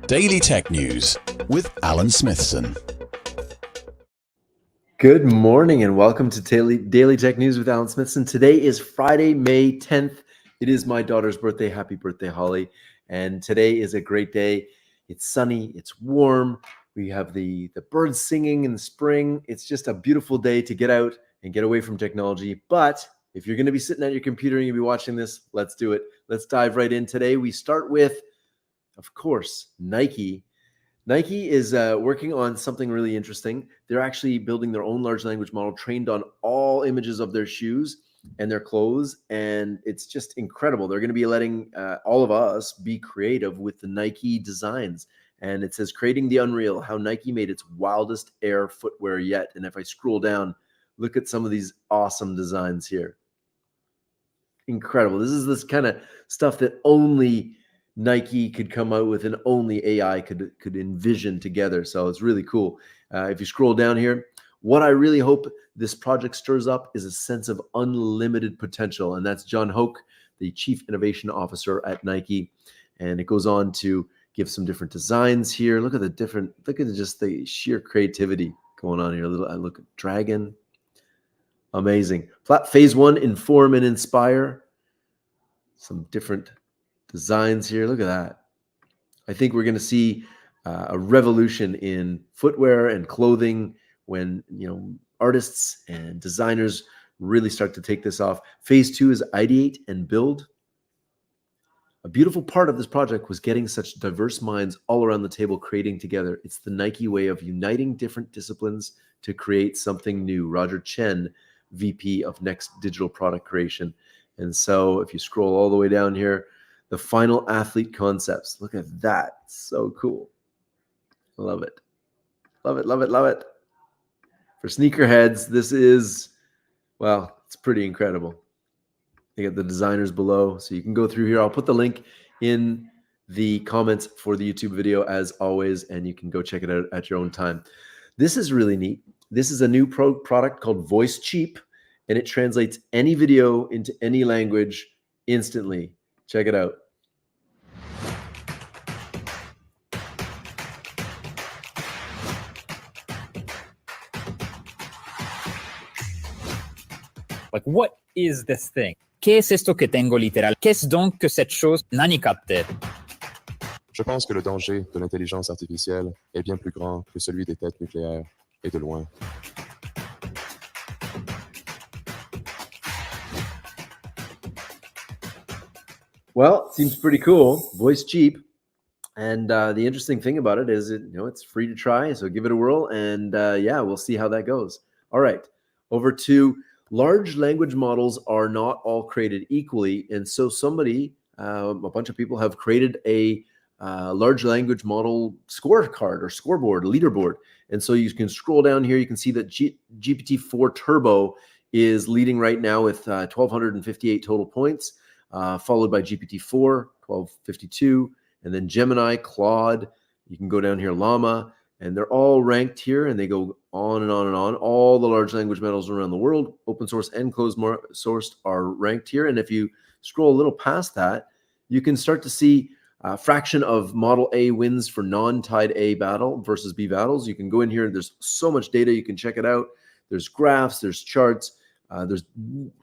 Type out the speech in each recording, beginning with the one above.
Daily Tech News with Alan Smithson. Good morning and welcome to Daily Tech News with Alan Smithson. Today is Friday, May 10th. It is my daughter's birthday. Happy birthday, Holly. And today is a great day. It's sunny, it's warm. We have the birds singing in the spring. It's just a beautiful day to get out and get away from technology. But if you're going to be sitting at your computer and you'll be watching this, let's do it. Let's dive right in today. We start with, of course, Nike. Nike is working on something really interesting. They're actually building their own large language model trained on all images of their shoes and their clothes, and it's just incredible. They're going to be letting all of us be creative with the Nike designs. And it says, creating the unreal, how Nike made its wildest air footwear yet. And if I scroll down, look at some of these awesome designs here. Incredible. This is this kind of stuff that only Nike could come out with and only AI could envision together. So it's really cool. If you scroll down here, what I really hope this project stirs up is a sense of unlimited potential. And that's John Hoke, the Chief Innovation Officer at Nike. And it goes on to give some different designs here. Look at just the sheer creativity going on here. I look at Dragon. Amazing. Phase 1, inform and inspire. Some different designs here. Look at that. I think we're going to see a revolution in footwear and clothing when artists and designers really start to take this off. Phase 2 is ideate and build. A beautiful part of this project was getting such diverse minds all around the table creating together. It's the Nike way of uniting different disciplines to create something new. Roger Chen, VP of Next Digital Product Creation. And so if you scroll all the way down here, the final athlete concepts. Look at that. So cool. Love it. Love it, love it, love it. For sneakerheads, this is, well, it's pretty incredible. You got the designers below. So you can go through here. I'll put the link in the comments for the YouTube video as always, and you can go check it out at your own time. This is really neat. This is a new product called VoiceCheap, and it translates any video into any language instantly. Check it out. Like, what is this thing? ¿Qué es esto que tengo literal? Qu'est-ce donc que cette chose? Nani capte? Je pense que le danger de l'intelligence artificielle est bien plus grand que celui des têtes nucléaires, et de loin. Well, seems pretty cool. VoiceCheap. And the interesting thing about it is it's free to try. So give it a whirl. And yeah, we'll see how that goes. All right. Over to large language models are not all created equally. And so a bunch of people have created a large language model scorecard or scoreboard, leaderboard. And so you can scroll down here. You can see that GPT-4 Turbo is leading right now with 1,258 total points. Followed by GPT-4, 1252, and then Gemini, Claude. You can go down here, Llama, and they're all ranked here, and they go on and on and on. All the large language models around the world, open source and closed sourced, are ranked here. And if you scroll a little past that, you can start to see a fraction of Model A wins for non-tied A battle versus B battles. You can go in here, and there's so much data. You can check it out. There's graphs, there's charts. There's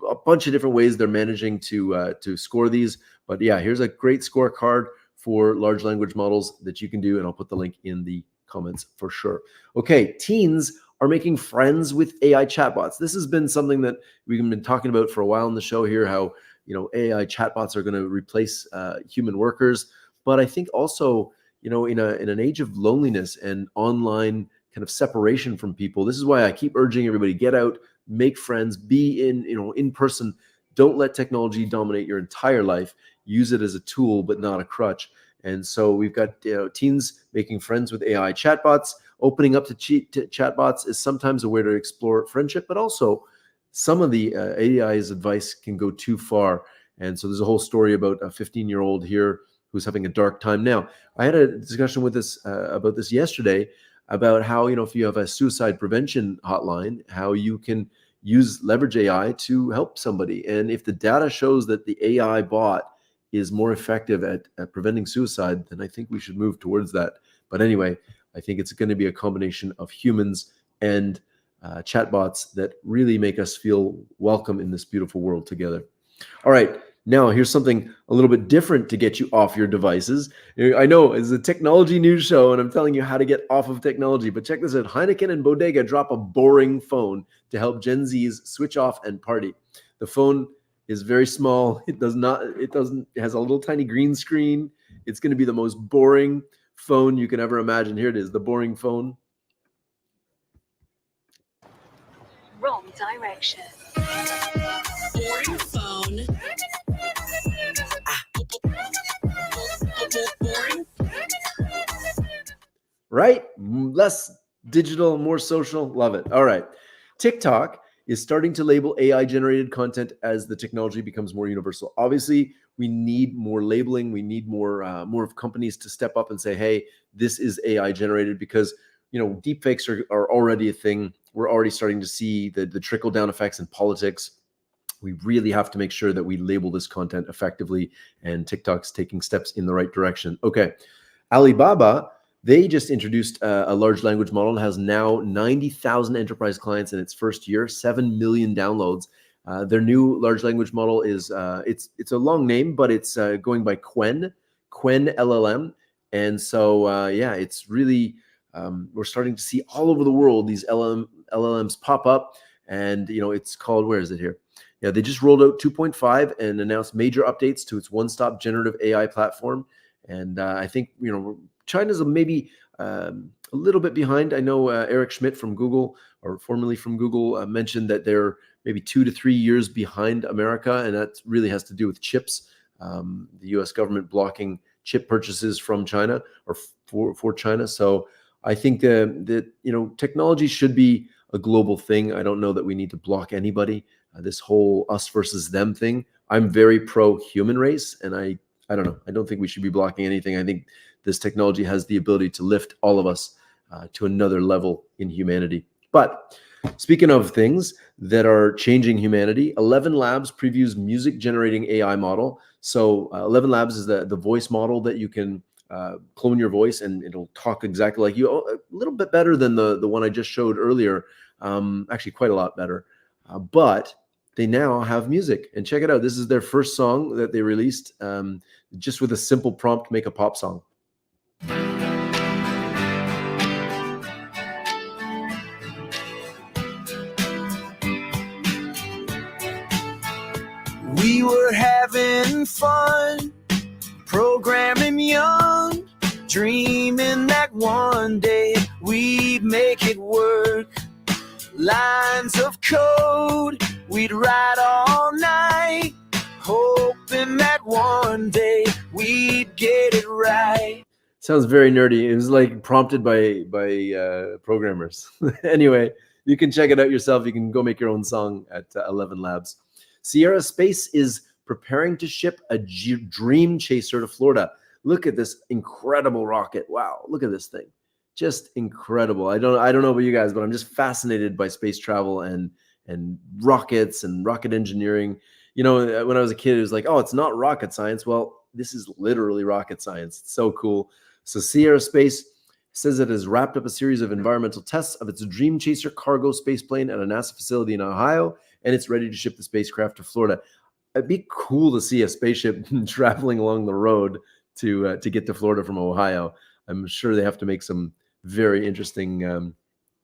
a bunch of different ways they're managing to score these. But yeah, here's a great scorecard for large language models that you can do, and I'll put the link in the comments for sure. Okay, teens are making friends with AI chatbots. This has been something that we've been talking about for a while in the show here, how AI chatbots are going to replace human workers. But I think also, in an age of loneliness and online kind of separation from people, this is why I keep urging everybody, get out, make friends, be in person. Don't let technology dominate your entire life. Use it as a tool, but not a crutch. And so we've got teens making friends with AI chatbots. Opening up to chatbots is sometimes a way to explore friendship, but also some of the AI's advice can go too far. And so there's a whole story about a 15-year-old here who's having a dark time. Now, I had a discussion with about this yesterday, about how, if you have a suicide prevention hotline, how you can leverage AI to help somebody. And if the data shows that the AI bot is more effective at preventing suicide, then I think we should move towards that. But anyway, I think it's going to be a combination of humans and chatbots that really make us feel welcome in this beautiful world together. All right, now here's something a little bit different to get you off your devices. I know it's a technology news show and I'm telling you how to get off of technology, but check this out. Heineken and Bodega drop a boring phone to help Gen Zs switch off and party. The phone is very small. It has a little tiny green screen. It's going to be the most boring phone you can ever imagine. Here it is, the boring phone. Wrong direction. Boring phone. Boring. Right? Less digital, more social. Love it. All right. TikTok is starting to label AI-generated content as the technology becomes more universal. Obviously, we need more labeling. We need more of companies to step up and say, hey, this is AI-generated, because deepfakes are already a thing. We're already starting to see the trickle-down effects in politics. We really have to make sure that we label this content effectively, and TikTok's taking steps in the right direction. Okay, Alibaba, they just introduced a large language model. It has now 90,000 enterprise clients in its first year, 7 million downloads. Their new large language model is, it's a long name, but it's going by Qwen LLM. And so, yeah, it's really, we're starting to see all over the world these LLMs pop up. And, it's called, where is it here? Yeah, they just rolled out 2.5 and announced major updates to its one-stop generative AI platform. And I think, China's maybe a little bit behind. I know Eric Schmidt from Google, or formerly from Google, mentioned that they're maybe 2 to 3 years behind America, and that really has to do with chips. The U.S. government blocking chip purchases from China, or for China. So I think that technology should be a global thing. I don't know that we need to block anybody. This whole us versus them thing. I'm very pro human race, and I don't know. I don't think we should be blocking anything. I think this technology has the ability to lift all of us to another level in humanity. But speaking of things that are changing humanity, ElevenLabs previews music generating AI model. So ElevenLabs is the voice model that you can clone your voice and it'll talk exactly like you. A little bit better than the one I just showed earlier. Actually, quite a lot better. But they now have music, and check it out. This is their first song that they released, just with a simple prompt, make a pop song. We were having fun, programming young, dreaming that one day we'd make it work. Lines of code we'd write all night, hoping that one day we'd get it right. Sounds very nerdy. It was like prompted by programmers. Anyway, you can check it out yourself. You can go make your own song at ElevenLabs. Sierra Space is preparing to ship a Dream Chaser to Florida. Look at this incredible rocket. Wow, look at this thing. Just incredible. I don't know about you guys, but I'm just fascinated by space travel and rockets and rocket engineering. When I was a kid, it was like, oh, it's not rocket science. Well, this is literally rocket science. It's so cool. So Sierra Space says it has wrapped up a series of environmental tests of its Dream Chaser cargo spaceplane at a NASA facility in Ohio, and it's ready to ship the spacecraft to Florida. It'd be cool to see a spaceship traveling along the road to get to Florida from Ohio. I'm sure they have to make some very interesting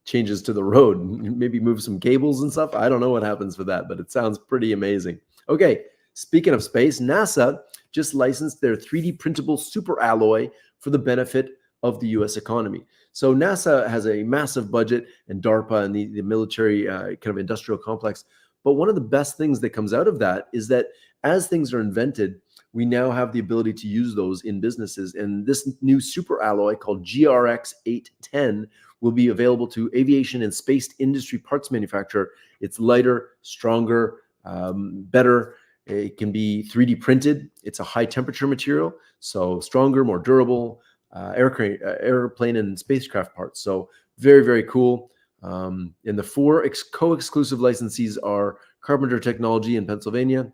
changes to the road, maybe move some cables and stuff. I don't know what happens for that, but it sounds pretty amazing. Okay, speaking of space, NASA just licensed their 3D printable Superalloy for the benefit of the US economy. So NASA has a massive budget, and DARPA and the military kind of industrial complex. But one of the best things that comes out of that is that as things are invented, we now have the ability to use those in businesses. And this new Superalloy called GRX 810 will be available to aviation and space industry parts manufacturer. It's lighter, stronger, better. It can be 3D printed. It's a high temperature material, so stronger, more durable airplane and spacecraft parts. So very, very cool. And the 4 co-exclusive licensees are Carpenter Technology in Pennsylvania,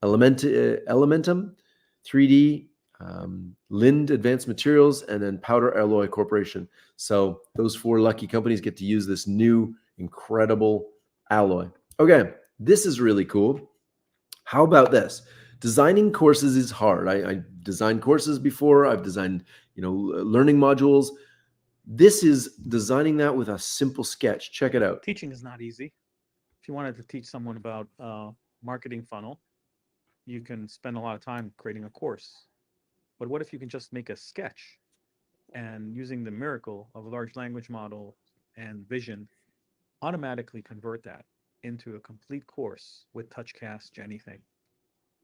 Elementum, 3D, Lind Advanced Materials, and then Powder Alloy Corporation. So those 4 lucky companies get to use this new incredible alloy. Okay, this is really cool. How about this? Designing courses is hard. I designed courses before. I've designed, learning modules. This is designing that with a simple sketch. Check it out. Teaching is not easy. If you wanted to teach someone about marketing funnel, you can spend a lot of time creating a course. But what if you can just make a sketch and using the miracle of a large language model and vision, automatically convert that into a complete course with Touchcast, anything.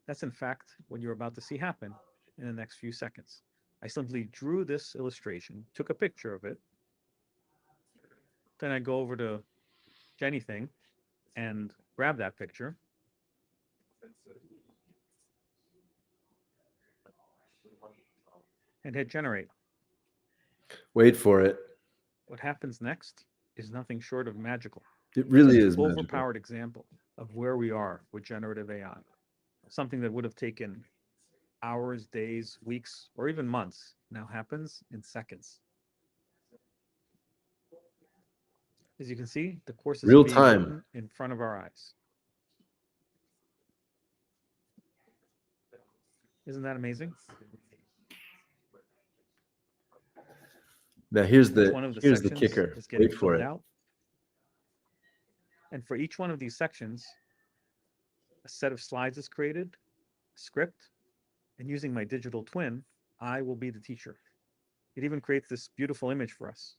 That's in fact what you're about to see happen in the next few seconds. I simply drew this illustration, took a picture of it. Then I go over to anything and grab that picture. And hit generate. Wait for it. What happens next is nothing short of magical. It really Just is an magical. overpowered example of where we are with generative AI. Something that would have taken hours, days, weeks, or even months now happens in seconds. As you can see, the course is Real being time. written in front of our eyes. Isn't that amazing? Now here's Each the one of the here's the sections kicker. is getting Wait for filled it. out. And for each one of these sections, a set of slides is created, script, and using my digital twin, I will be the teacher. It even creates this beautiful image for us.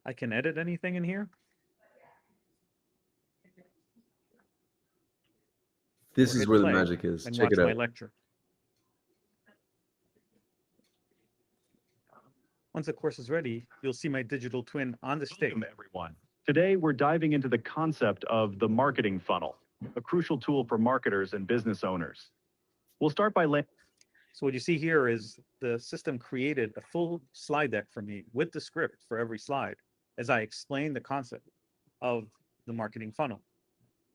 I can edit anything in here. This or is hit where the play magic is. and Check watch it my out. lecture. Once the course is ready, you'll see my digital twin on the stage. Welcome, everyone. Today, we're diving into the concept of the marketing funnel, a crucial tool for marketers and business owners. We'll start by So what you see here is the system created a full slide deck for me with the script for every slide as I explain the concept of the marketing funnel.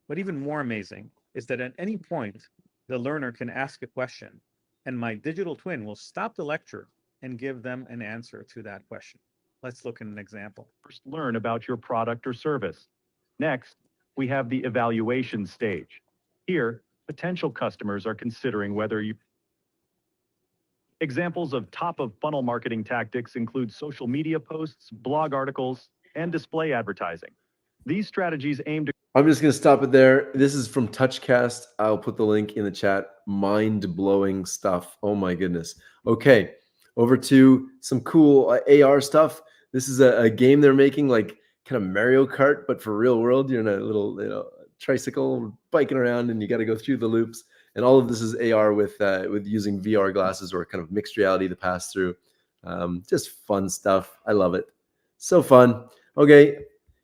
But even more amazing is that at any point, the learner can ask a question and my digital twin will stop the lecture and give them an answer to that question. Let's look at an example. first learn about your product or service. Next, we have the evaluation stage. Here, potential customers are considering whether you... Examples of top-of-funnel marketing tactics include social media posts, blog articles, and display advertising. These strategies aim to... I'm just going to stop it there. This is from Touchcast. I'll put the link in the chat. Mind-blowing stuff. Oh my goodness. Okay, over to some cool AR stuff. This is a game they're making, like kind of Mario Kart, but for real world. You're in a little tricycle biking around and you got to go through the loops. And all of this is AR with using VR glasses or kind of mixed reality to pass through. Just fun stuff. I love it. So fun. Okay,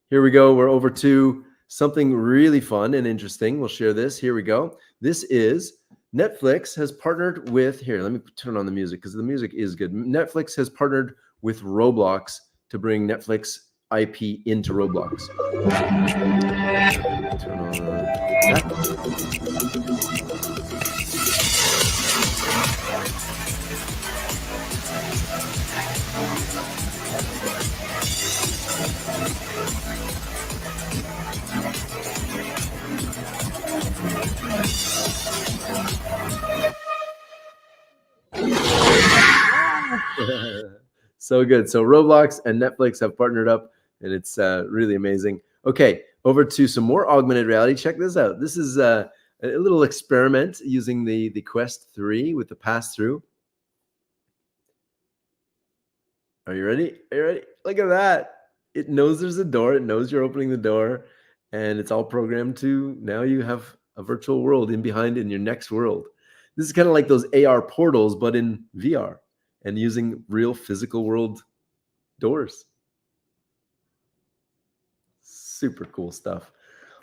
here we go. We're over to something really fun and interesting. We'll share this. Here we go. This is Netflix has partnered with, here, let me turn on the music because the music is good. Netflix has partnered with Roblox to bring Netflix IP into Roblox. Turn on that. So good. So Roblox and Netflix have partnered up, and it's really amazing. Okay, over to some more augmented reality. Check this out. This is a little experiment using the Quest 3 with the pass-through. Are you ready? Are you ready? Look at that. It knows there's a door. It knows you're opening the door, and it's all programmed to now you have a virtual world in your next world. This is kind of like those AR portals, but in VR and using real physical world doors. Super cool stuff.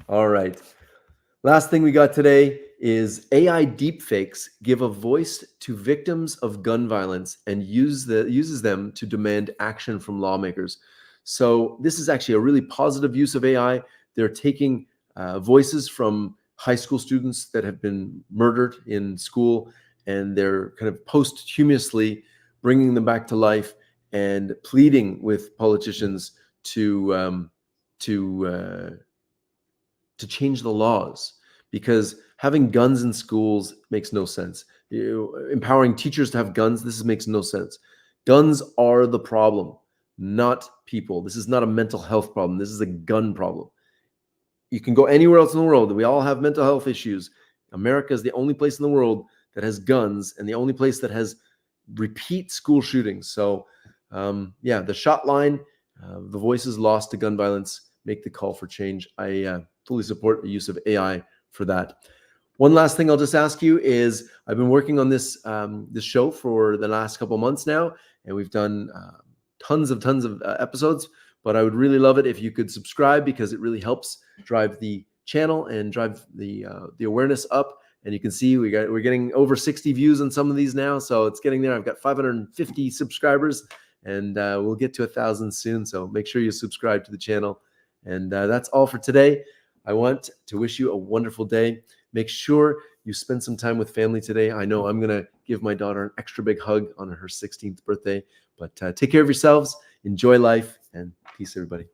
All right. Last thing we got today is AI deepfakes give a voice to victims of gun violence and uses them to demand action from lawmakers. So this is actually a really positive use of AI. They're taking voices from high school students that have been murdered in school, and they're kind of posthumously bringing them back to life and pleading with politicians to change the laws, because having guns in schools makes no sense. Empowering teachers to have guns, this makes no sense. Guns are the problem, not people. This is not a mental health problem. This is a gun problem. You can go anywhere else in the world. We all have mental health issues. America is the only place in the world that has guns, and the only place that has repeat school shootings. So the shot line, the voices lost to gun violence, make the call for change. I fully support the use of AI for that. One last thing I'll just ask you is, I've been working on this show for the last couple months now, and we've done tons of episodes, but I would really love it if you could subscribe, because it really helps drive the channel and drive the awareness up. And you can see we're getting over 60 views on some of these now, so it's getting there. I've got 550 subscribers, and we'll get to 1,000 soon. So make sure you subscribe to the channel. And that's all for today. I want to wish you a wonderful day. Make sure you spend some time with family today. I know I'm going to give my daughter an extra big hug on her 16th birthday, but take care of yourselves, enjoy life, and peace, everybody.